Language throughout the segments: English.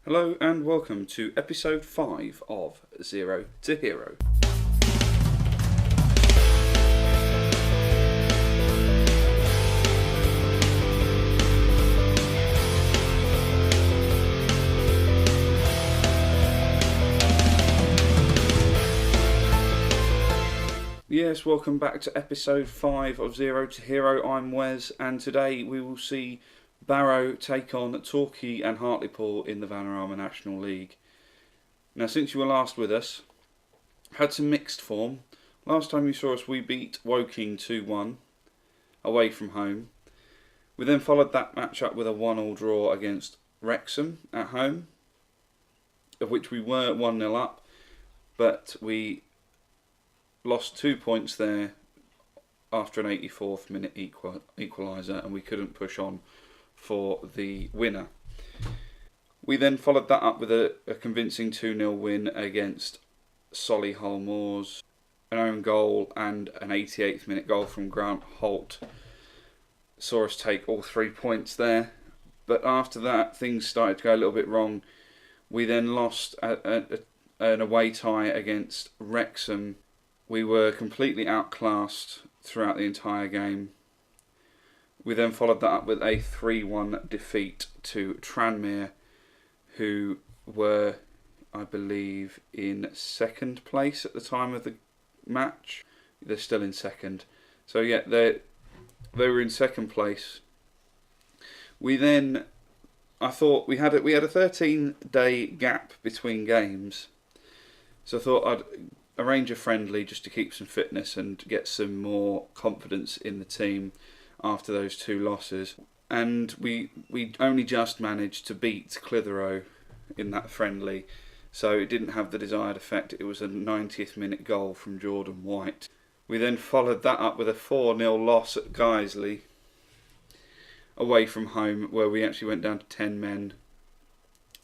Hello and welcome to episode 5 of Zero to Hero. Yes, welcome back to episode 5 of Zero to Hero. I'm Wes, and today we will see Barrow take on Torquay and Hartlepool in the Vanarama National League. Now, since you were last with us, had some mixed form. Last time you saw us, we beat Woking 2-1 away from home. We then followed that match up with a 1-1 draw against Wrexham at home, of which we were 1-0 up, but we lost 2 points there after an 84th minute equaliser, and we couldn't push on for the winner. We then followed that up with a convincing 2-0 win against Solihull Moors, an own goal and an 88th minute goal from Grant Holt saw us take all 3 points there. But after that, things started to go a little bit wrong. We then lost an away tie against Wrexham. We were completely outclassed throughout the entire game. We then followed that up with a 3-1 defeat to Tranmere, who were, I believe, in second place at the time of the match. They're still in second. So yeah, they were in second place. We then, I thought we had a 13-day gap between games. So I thought I'd arrange a friendly just to keep some fitness and get some more confidence in the team after those 2 losses. And we only just managed to beat Clitheroe in that friendly, so it didn't have the desired effect. It was a 90th minute goal from Jordan White. We then followed that up with a 4-0 loss at Guiseley away from home, where we actually went down to 10 men,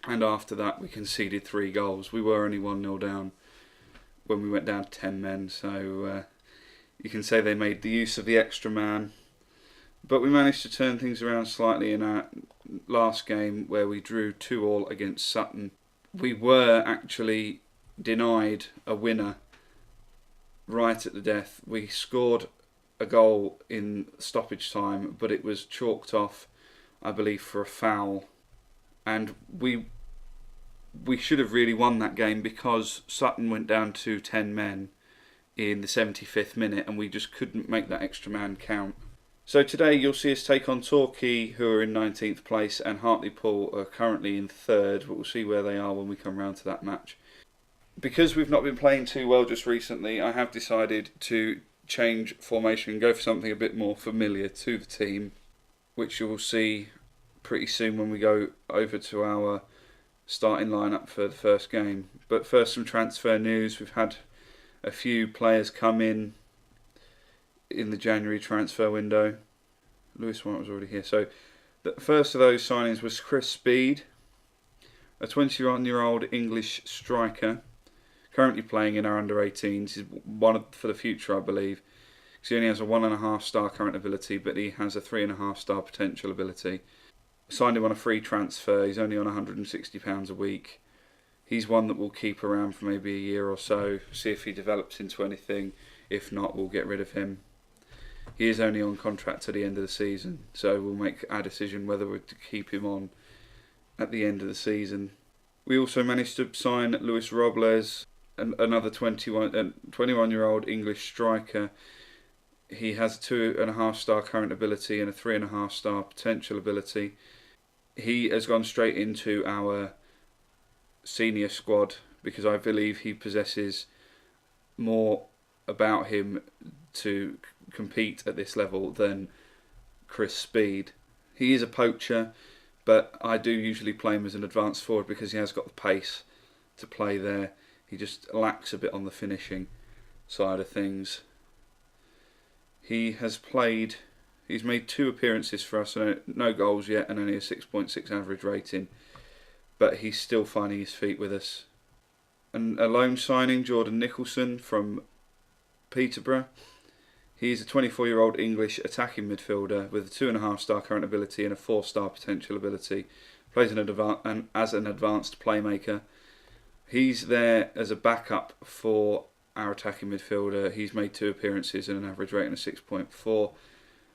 and after that we conceded 3 goals. We were only 1-0 down when we went down to 10 men, so you can say they made the use of the extra man. But we managed to turn things around slightly in our last game, where we drew 2-2 against Sutton. We were actually denied a winner right at the death. We scored a goal in stoppage time, but it was chalked off, I believe, for a foul. And we should have really won that game, because Sutton went down to 10 men in the 75th minute and we just couldn't make that extra man count. So today you'll see us take on Torquay, who are in 19th place, and Hartlepool are currently in 3rd, but we'll see where they are when we come round to that match. Because we've not been playing too well just recently, I have decided to change formation and go for something a bit more familiar to the team, which you will see pretty soon when we go over to our starting lineup for the first game. But first, some transfer news. We've had a few players come in the January transfer window. Lewis White was already here. So the first of those signings was Chris Speed, a 21-year-old English striker, currently playing in our under-18s. He's one for the future, I believe. He only has a 1.5 star current ability, but he has a 3.5 star potential ability. Signed him on a free transfer. He's only on £160 a week. He's one that we'll keep around for maybe a year or so, see if he develops into anything. If not, we'll get rid of him. He is only on contract to the end of the season, so we'll make our decision whether we're to keep him on at the end of the season. We also managed to sign Luis Robles, another 21-year-old English striker. He has a 2.5 star current ability and a 3.5 star potential ability. He has gone straight into our senior squad because I believe he possesses more about him to compete at this level than Chris Speed. He is a poacher, but I do usually play him as an advanced forward because he has got the pace to play there. He just lacks a bit on the finishing side of things. He's made 2 appearances for us, no goals yet, and only a 6.6 average rating, but he's still finding his feet with us. And a loan signing, Jordan Nicholson from Peterborough. He's a 24-year-old English attacking midfielder with a 2.5 star current ability and a 4 star potential ability, plays as an advanced playmaker. He's there as a backup for our attacking midfielder. He's made 2 appearances and an average rating of 6.4.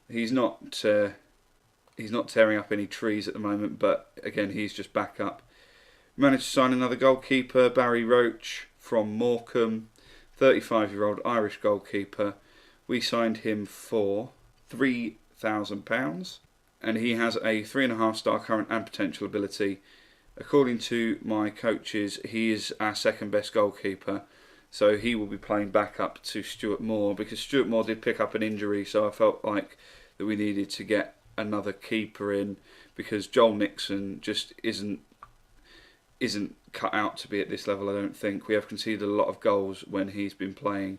He's not tearing up any trees at the moment, but again, he's just backup. Managed to sign another goalkeeper, Barry Roach from Morecambe, 35-year-old Irish goalkeeper. We signed him for £3,000, and he has a 3.5-star current and potential ability. According to my coaches, he is our second best goalkeeper, so he will be playing backup to Stuart Moore, because Stuart Moore did pick up an injury, so I felt like that we needed to get another keeper in, because Joel Nixon just isn't cut out to be at this level. I don't think. We have conceded a lot of goals when he's been playing.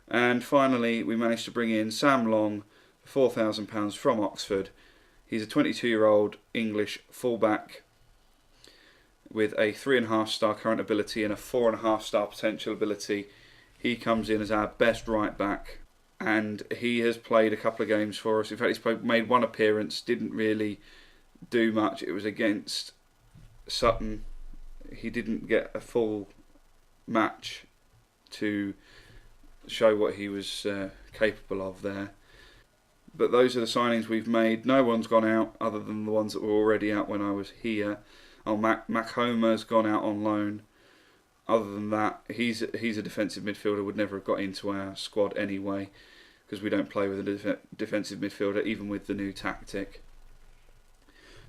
And finally, we managed to bring in Sam Long for £4,000 from Oxford. He's a 22-year-old English fullback with a 3.5-star current ability and a 4.5-star potential ability. He comes in as our best right back, and he has played a couple of games for us. In fact, he's made 1 appearance, didn't really do much. It was against Sutton. He didn't get a full match to show what he was capable of there. But those are the signings we've made. No one's gone out other than the ones that were already out when I was here. Mac Homer's gone out on loan. Other than that, he's a defensive midfielder, would never have got into our squad anyway, because we don't play with a defensive midfielder, even with the new tactic.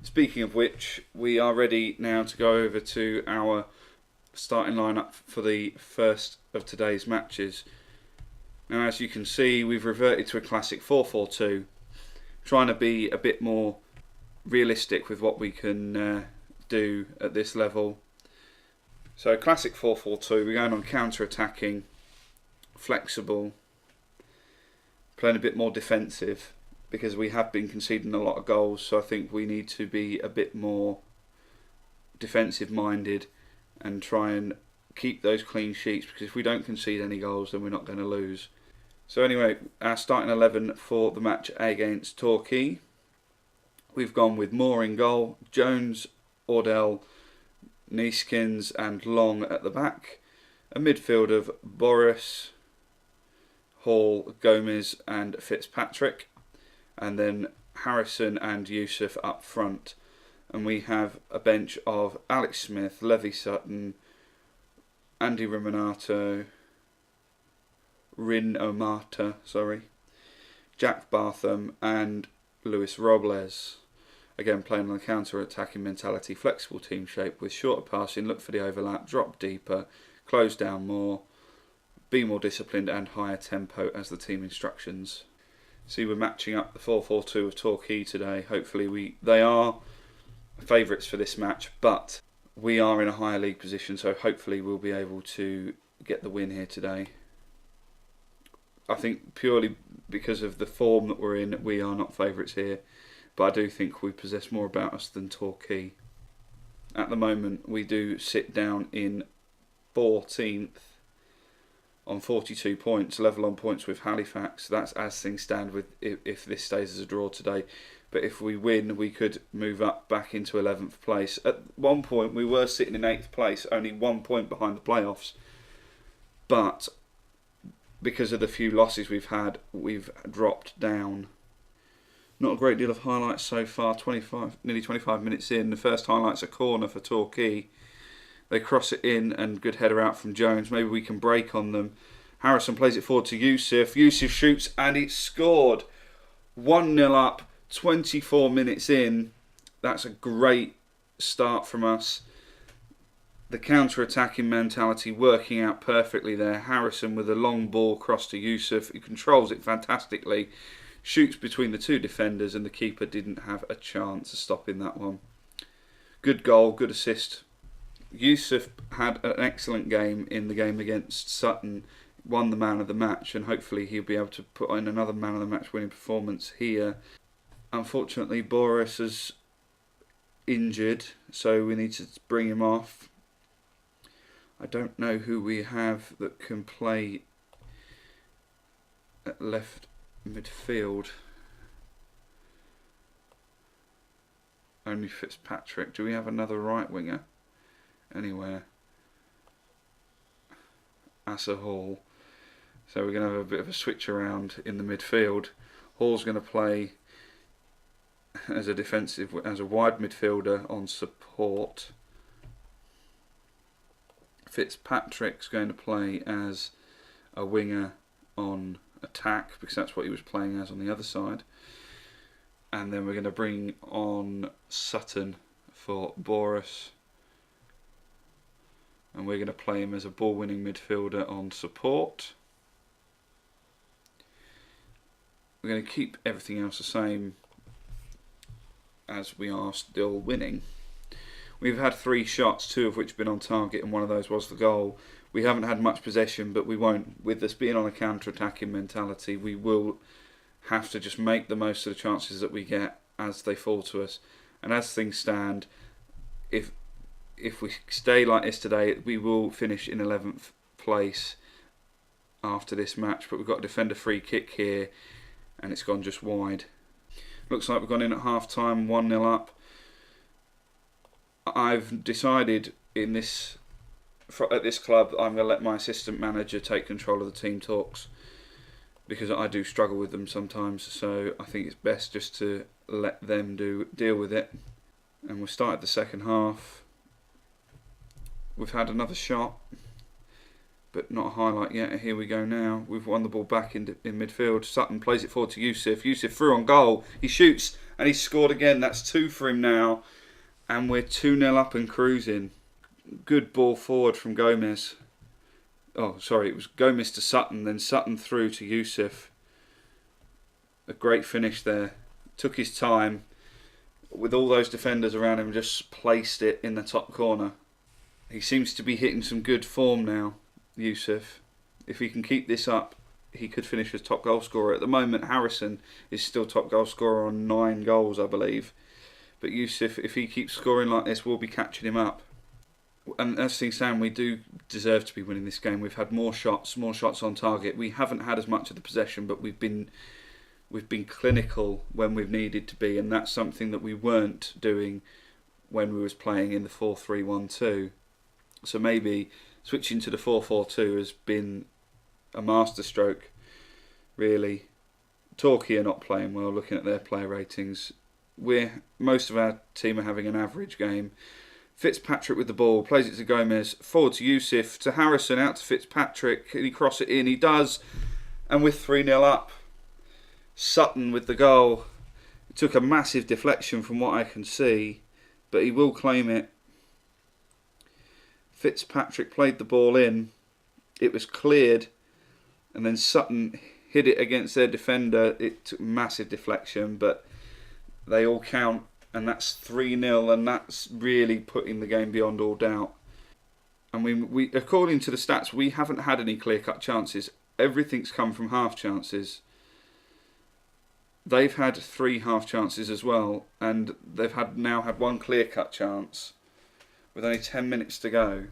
Speaking of which, we are ready now to go over to our starting lineup for the first of today's matches. Now, as you can see, we've reverted to a classic 4-4-2, trying to be a bit more realistic with what we can do at this level. So, classic 4-4-2, we're going on counter-attacking, flexible, playing a bit more defensive, because we have been conceding a lot of goals, so I think we need to be a bit more defensive-minded and try and keep those clean sheets, because if we don't concede any goals, then we're not going to lose. So anyway, our starting 11 for the match against Torquay. We've gone with Moore in goal, Jones, Ordell, Neeskins and Long at the back. A midfield of Boris, Hall, Gomez and Fitzpatrick. And then Harrison and Yusuf up front. And we have a bench of Alex Smith, Levi Sutton, Andy Rinomata, Jack Bartham and Luis Robles. Again, playing on a counter-attacking mentality, flexible team shape with shorter passing, look for the overlap, drop deeper, close down more, be more disciplined and higher tempo as the team instructions. See, we're matching up the 4-4-2 of Torquay today. Hopefully they are favourites for this match, but we are in a higher league position, so hopefully we'll be able to get the win here today. I think purely because of the form that we're in, we are not favourites here, but I do think we possess more about us than Torquay. At the moment, we do sit down in 14th on 42 points, level on points with Halifax. That's as things stand with if this stays as a draw today. But if we win, we could move up back into 11th place. At one point, we were sitting in 8th place, only 1 point behind the playoffs. But because of the few losses we've had, we've dropped down. Not a great deal of highlights so far. Nearly 25 minutes in. The first highlight's a corner for Torquay. They cross it in and good header out from Jones. Maybe we can break on them. Harrison plays it forward to Yusuf. Yusuf shoots and it's scored. 1-0 up, 24 minutes in. That's a great start from us. The counter-attacking mentality working out perfectly there. Harrison with a long ball cross to Yusuf. He controls it fantastically. Shoots between the two defenders and the keeper didn't have a chance of stopping that one. Good goal, good assist. Yusuf had an excellent game in the game against Sutton, won the man of the match, and hopefully he'll be able to put in another man of the match winning performance here. Unfortunately, Boris is injured, so we need to bring him off. I don't know who we have that can play at left midfield. only Fitzpatrick. Do we have another right winger anywhere? Asa Hall. So we're going to have a bit of a switch around in the midfield. Hall's going to play as a wide midfielder on support. Fitzpatrick's going to play as a winger on attack, because that's what he was playing as on the other side. And then we're going to bring on Sutton for Boris. And we're going to play him as a ball-winning midfielder on support. We're going to keep everything else the same, as we are still winning. We've had 3 shots, 2 of which have been on target, and one of those was the goal. We haven't had much possession, but we won't. With us being on a counter-attacking mentality, we will have to just make the most of the chances that we get as they fall to us. And as things stand, if we stay like this today, we will finish in 11th place after this match. But we've got to defend a free kick here, and it's gone just wide. Looks like we've gone in at half-time, 1-0 up. I've decided at this club I'm going to let my assistant manager take control of the team talks, because I do struggle with them sometimes. So I think it's best just to let them deal with it. And we've started the second half. We've had another shot, but not a highlight yet. Here we go now. We've won the ball back in midfield. Sutton plays it forward to Yusuf. Yusuf through on goal. He shoots and he's scored again. That's 2 for him now. And we're 2-0 up and cruising. Good ball forward from Gomez. Oh, sorry, it was Gomez to Sutton, then Sutton through to Yusuf. A great finish there. Took his time. With all those defenders around him, just placed it in the top corner. He seems to be hitting some good form now, Yusuf. If he can keep this up, he could finish as top goal scorer. At the moment, Harrison is still top goal scorer on 9 goals, I believe. But Yusuf, if he keeps scoring like this, we'll be catching him up. And as things stand, we do deserve to be winning this game. We've had more shots on target. We haven't had as much of the possession, but we've been clinical when we've needed to be, and that's something that we weren't doing when we was playing in the 4-3-1-2. So maybe switching to the 4-4-2 has been a masterstroke, really. Torquay are not playing well, looking at their player ratings. Most of our team are having an average game. Fitzpatrick with the ball, plays it to Gomez, forward to Yusuf, to Harrison, out to Fitzpatrick. Can he cross it in? He does. And we're 3-0 up. Sutton with the goal. It took a massive deflection from what I can see, but he will claim it. Fitzpatrick played the ball in. It was cleared, and then Sutton hit it against their defender. It took massive deflection, but they all count, and that's 3-0, and that's really putting the game beyond all doubt. And we according to the stats, we haven't had any clear-cut chances. Everything's come from half chances. They've had 3 half chances as well, and they've now had 1 clear-cut chance with only 10 minutes to go.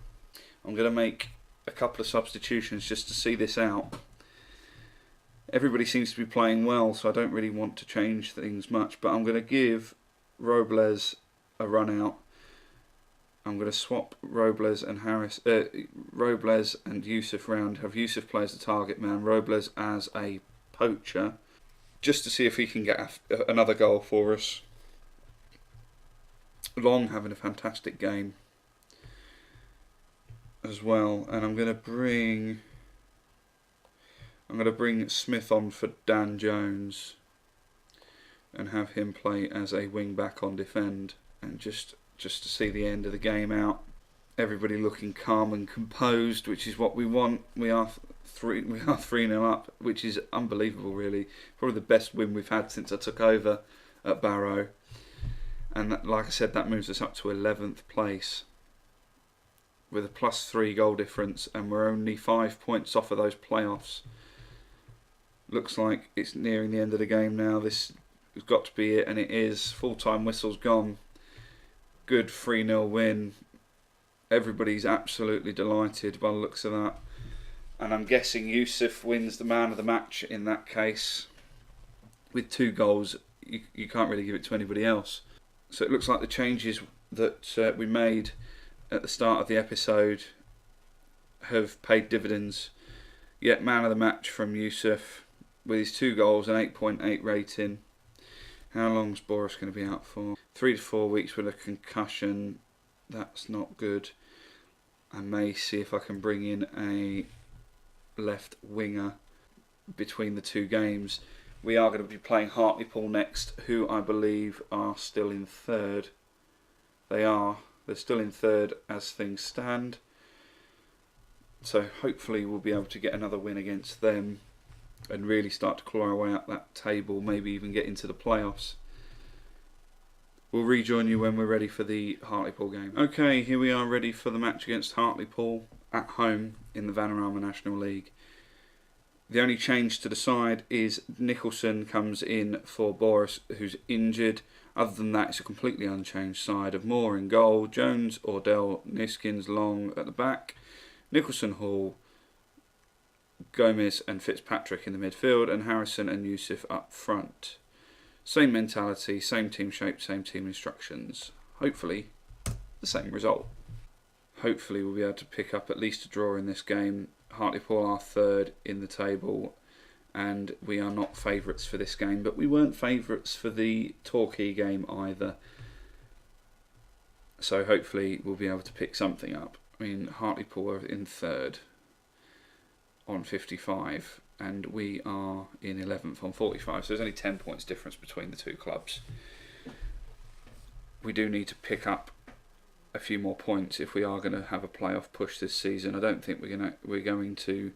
I'm going to make a couple of substitutions just to see this out. Everybody seems to be playing well, so I don't really want to change things much, but I'm going to give Robles a run out. I'm going to swap Robles and Robles and Yusuf round. Have Yusuf play as the target man, Robles as a poacher, just to see if he can get another goal for us. Long having a fantastic game as well, and I'm going to bring Smith on for Dan Jones and have him play as a wing back on defend, and just to see the end of the game out. Everybody looking calm and composed, which is what we want. We are 3-0 up, which is unbelievable, really. Probably the best win we've had since I took over at Barrow. And that, like I said, that moves us up to 11th place with a +3 goal difference, and we're only 5 points off of those playoffs. Looks like it's nearing the end of the game now. This has got to be it, and it is. Full-time whistle's gone. Good 3-0 win. Everybody's absolutely delighted by the looks of that. And I'm guessing Yusuf wins the man of the match in that case. With 2 goals, you can't really give it to anybody else. So it looks like the changes that we made at the start of the episode have paid dividends. Yet man of the match from Yusuf with his 2 goals and 8.8 rating. How long's Boris going to be out for? 3 to 4 weeks with a concussion. That's not good. I may see if I can bring in a left winger between the 2 games. We are going to be playing Hartlepool next, who I believe are still in 3rd. They are. They're still in 3rd as things stand. So hopefully we'll be able to get another win against them and really start to claw our way up that table, maybe even get into the playoffs. We'll rejoin you when we're ready for the Hartlepool game. Okay, here we are ready for the match against Hartlepool at home in the Vanarama National League. The only change to the side is Nicholson comes in for Boris, who's injured. Other than that, it's a completely unchanged side of Moore in goal, Jones, Ordell, Niskins, Long at the back, Nicholson, Hall, Gomez and Fitzpatrick in the midfield, and Harrison and Yusuf up front. Same mentality, same team shape, same team instructions. Hopefully, the same result. Hopefully we'll be able to pick up at least a draw in this game. Hartlepool are 3rd in the table and we are not favourites for this game, but we weren't favourites for the Torquay game either. So hopefully we'll be able to pick something up. I mean, Hartlepool are in 3rd on 55 and we are in 11th on 45, so there's only 10 points difference between the 2 clubs. We do need to pick up a few more points if we are going to have a playoff push this season. I don't think we're going to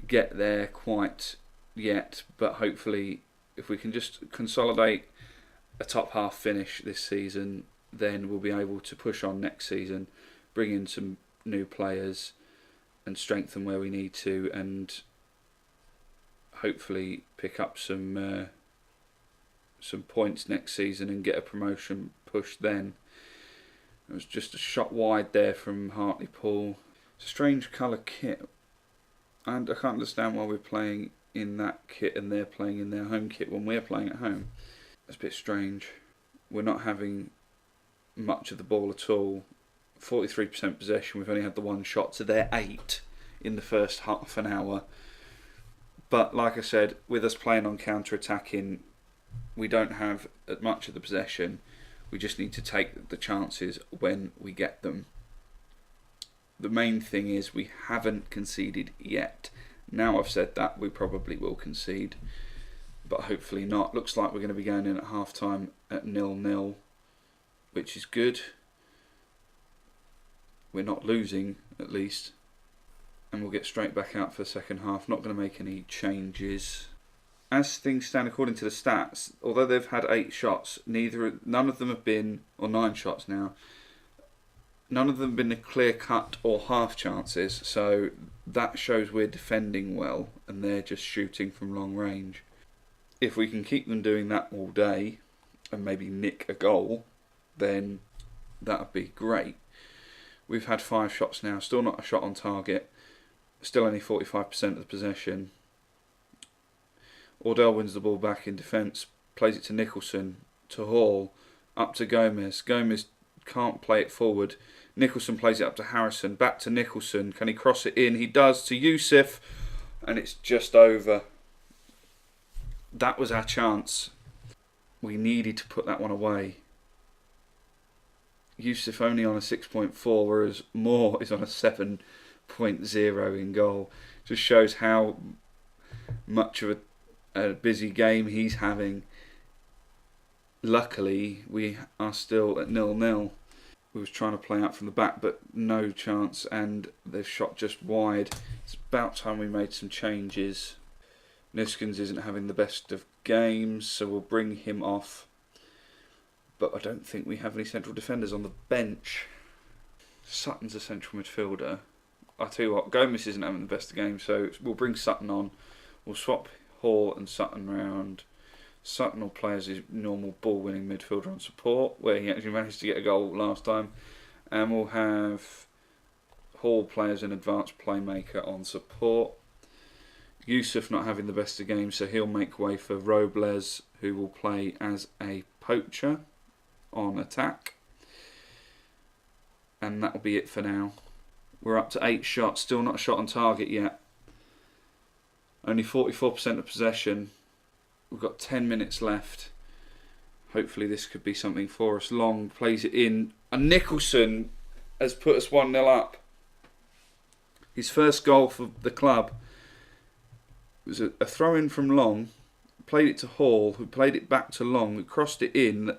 get there quite yet, but hopefully if we can just consolidate a top half finish this season, then we'll be able to push on next season, bring in some new players and strengthen where we need to, and hopefully pick up some points next season and get a promotion push then. It was just a shot wide there from Hartlepool. It's a strange colour kit, and I can't understand why we're playing in that kit and they're playing in their home kit when we're playing at home. It's a bit strange. We're not having much of the ball at all. 43% possession, we've only had the 1 shot, so they're 8 in the first half an hour. But like I said, with us playing on counter-attacking, we don't have much of the possession. We just need to take the chances when we get them. The main thing is we haven't conceded yet. Now I've said that, we probably will concede, but hopefully not. Looks like we're going to be going in at half-time at 0-0, which is good. We're not losing, at least. And we'll get straight back out for the second half. Not going to make any changes. As things stand according to the stats, although they've had 8 shots, none of them have been, or 9 shots now, none of them have been a clear cut or half chances, so that shows we're defending well and they're just shooting from long range. If we can keep them doing that all day and maybe nick a goal, then that would be great. We've had 5 shots now, still not a shot on target, still only 45% of the possession. Ordell wins the ball back in defence, plays it to Nicholson, to Hall, up to Gomez. Gomez can't play it forward. Nicholson plays it up to Harrison, back to Nicholson. Can he cross it in? He does, to Yusuf, and it's just over. That was our chance. We needed to put that one away. Yusuf only on a 6.4, whereas Moore is on a 7.0 in goal. Just shows how much of a busy game he's having. Luckily, we are still at 0-0. We was trying to play out from the back, but no chance, and they've shot just wide. It's about time we made some changes. Niskins isn't having the best of games, so we'll bring him off. But I don't think we have any central defenders on the bench. Sutton's a central midfielder. I tell you what, Gomez isn't having the best of games, so we'll bring Sutton on. We'll swap Hall and Sutton round. Sutton will play as his normal ball-winning midfielder on support, where he actually managed to get a goal last time. And we'll have Hall play as an advanced playmaker on support. Yusuf not having the best of games, so he'll make way for Robles, who will play as a poacher. on attack. And that'll be it for now. We're up to 8 shots, still not a shot on target yet. Only 44% of possession. We've got 10 minutes left. Hopefully this could be something for us. Long plays it in. And Nicholson has put us 1-0 up. His first goal for the club was a throw-in from Long. Played it to Hall, who played it back to Long, who crossed it in.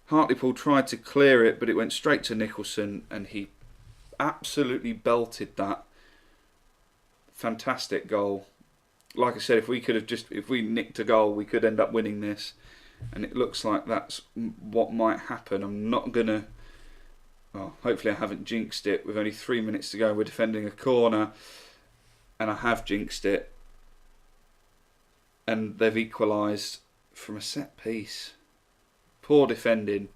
Hartlepool tried to clear it, but it went straight to Nicholson, and he absolutely belted that. Fantastic goal. Like I said, if we nicked a goal, we could end up winning this. And it looks like that's what might happen. I'm not going to... Well, hopefully I haven't jinxed it. With only 3 minutes to go, we're defending a corner. And I have jinxed it. And they've equalised from a set piece. Poor defending.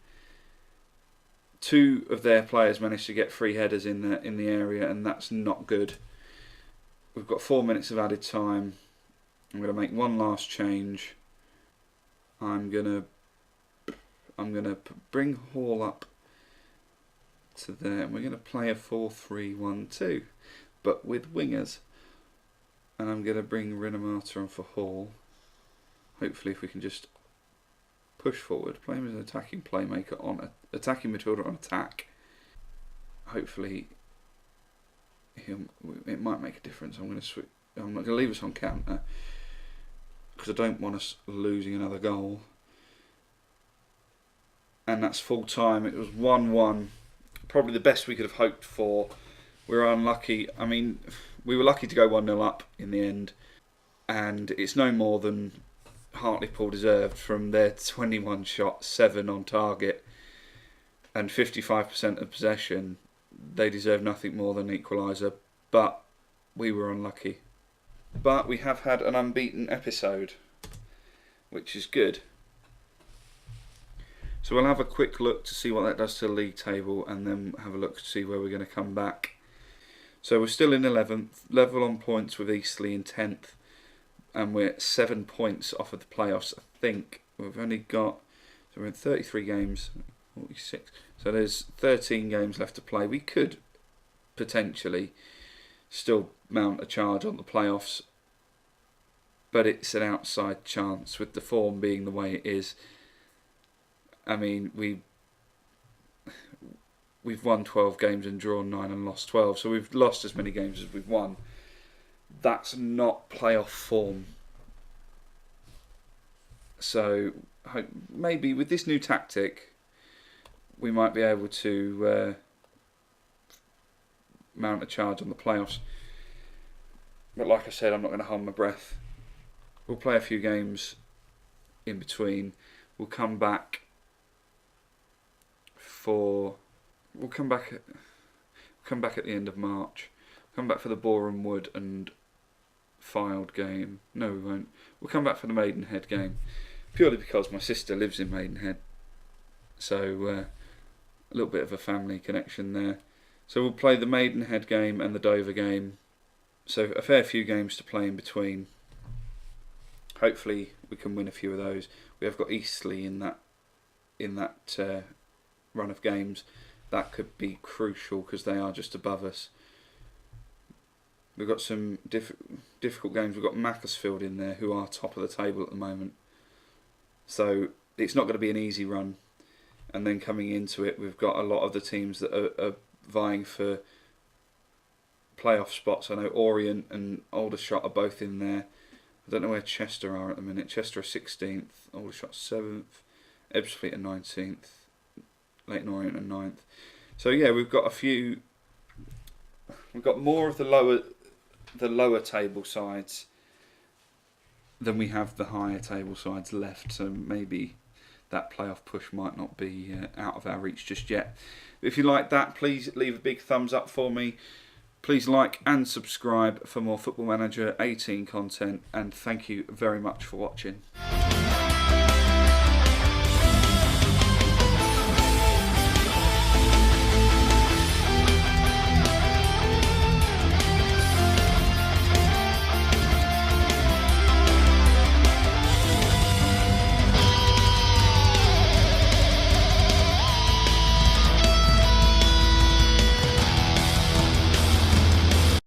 2 of their players managed to get 3 headers in the area, and that's not good. We've got 4 minutes of added time. I'm going to make one last change. I'm gonna bring Hall up to there, and we're going to play a 4-3-1-2, but with wingers. And I'm going to bring Rinomata on for Hall. Hopefully, if we can just push forward, play him as an attacking playmaker on attacking midfielder on attack. Hopefully, it might make a difference. I'm not going to leave us on counter, because I don't want us losing another goal. And that's full time. It was 1-1. Probably the best we could have hoped for. We were unlucky. I mean, we were lucky to go 1-0 up in the end. And it's no more than Hartlepool deserved from their 21 shots, 7 on target, and 55% of possession. They deserve nothing more than an equaliser. But we were unlucky. But we have had an unbeaten episode, which is good. So we'll have a quick look to see what that does to the league table, and then have a look to see where we're going to come back. So we're still in 11th, level on points with Eastleigh in 10th, and we're 7 points off of the playoffs. I think we've only got, so we're in 33 games, 46. So there's 13 games left to play. We could potentially still mount a charge on the playoffs, but it's an outside chance with the form being the way it is. I mean, we've won 12 games and drawn 9 and lost 12, so we've lost as many games as we've won. That's not playoff form. So maybe with this new tactic, we might be able to mount a charge on the playoffs. But like I said, I'm not going to hold my breath. We'll play a few games in between. We'll come back at the end of March. Come back for the Boreham Wood and Fylde game. No, we won't. We'll come back for the Maidenhead game, purely because my sister lives in Maidenhead. So a little bit of a family connection there. So we'll play the Maidenhead game and the Dover game. So a fair few games to play in between. Hopefully we can win a few of those. We have got Eastleigh in that run of games. That could be crucial because they are just above us. We've got some difficult games. We've got Macclesfield in there, who are top of the table at the moment. So it's not going to be an easy run. And then coming into it, we've got a lot of the teams that are vying for playoff spots. I know Orient and Aldershot are both in there. I don't know where Chester are at the minute. Chester are 16th, Aldershot 7th, Ebbsfleet are 19th, Leighton Orient are 9th. So yeah, we've got a few. We've got more of the lower table sides than we have the higher table sides left. So maybe that playoff push might not be out of our reach just yet. If you like that, please leave a big thumbs up for me. Please like and subscribe for more Football Manager 18 content, and thank you very much for watching.